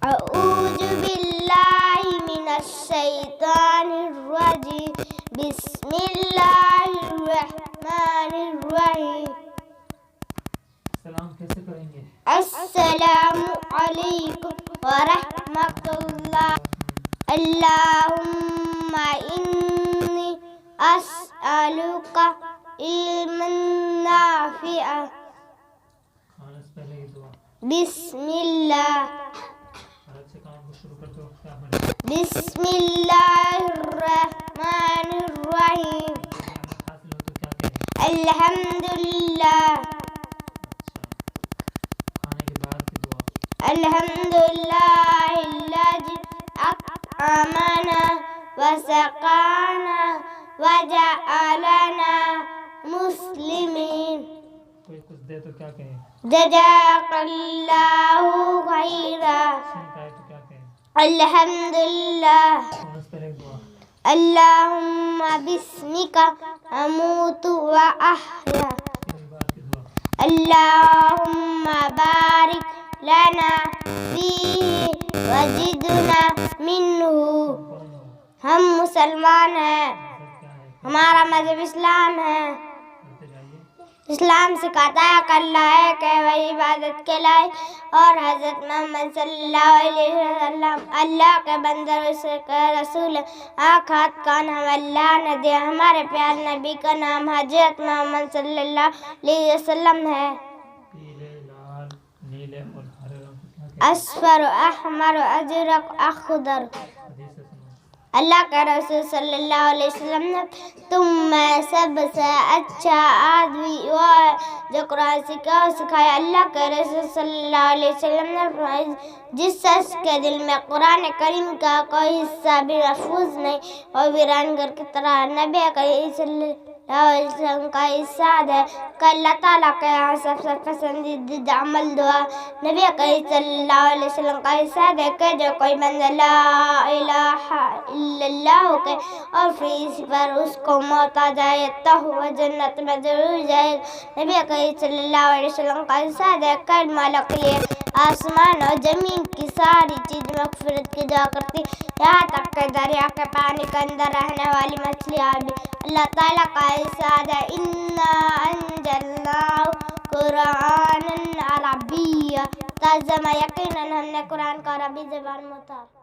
اعوذ باللہ من الشیطان الرجیم بسم اللہ الرحمن الرحیم. سلام کیسے کریں گے؟ السلام علیکم ورحمۃ اللہ. اللہم انی اسألک علما نافعا. کھانے سے پہلے یہ دعا. بسم اللہ. عرب سے کام کو شروع کرتے وقت کیا پڑھیں؟ بسم اللہ الرحمن الرحیم. حاصل ہو تو کیا کہیں؟ الحمدللہ. کھانے کے بعد کی دعا. الحمدللہ الذی اطعمنا وسقانا وجعلنا مسلمین. کوئی کچھ دے تو کیا کہیں؟ جزاک اللہ خیرا. سن پائے تو کیا کہیں؟ الحمدللہ. کھانے سے پہلے ایک دعا. اللہم بسمک اموت و احیا. پھر بعد کی دعا. اللہم بارک لنا فیہ وزدنا منہ. کون ہو؟ ہم مسلمان ہیں. مذہب کیا ہے؟ ہمارا مذہب اسلام ہے. بولتے جائیے. اسلام سکھاتا ہے کہ اللہ ایک ہے، وہی عبادت کے لائق، اور حضرت محمد صلی اللہ علیہ وسلم اللہ کے بندے اس کے رسول. آنکھ ہاتھ کان ہم اللہ نے دیا. ہمارے پیارے نبی کا نام حضرت محمد صلی اللہ علیہ وسلم ہے. پیلے، لال، نیلے اور ہرے رنگ کو کیا کہتے ہیں؟ اصفر، احمر، ازرق، اخضر. حدیث سے سنو. اللہ کے رسول صلی اللہ علیہ وسلم نے تم میں سب سے اچھا آدمی وہ ہے جو قرآن سکھایا. اللہ کے رسول صلی اللہ علیہ وسلم نے فرمایا جس شخص کے دل میں قرآن کریم کا کوئی حصہ بھی محفوظ نہیں وہ ویران گھر کی طرح. نبی کریم صلی اللہ علیہ وسلم کا ارشاد ہے کہ اللہ تعالیٰ کے یہاں سب سے پسندیدہ عمل دعا. نبی کریم صلی اللہ علیہ وسلم کا ارشاد ہے کہ جو کوئی بندہ لا الہ الا اللہ کے اور پھر اس پر اس کو موت آ جائے تو وہ جنت میں ضرور جائے. نبی کریم صلی اللہ علیہ وسلم کا ارشاد ہے کہ مالک یہ آسمان اور زمین کی ساری چیز مغفرت کی دعا کرتی یہاں تک کہ دریا کے پانی کے اندر رہنے والی مچھلیاں بھی. اللہ تعالیٰ کا ارشاد ہے انا انزلناہ قرآنا عربیا. ترجمہ یقیناً ہم نے قرآن کا عربی زبان میں اتارا.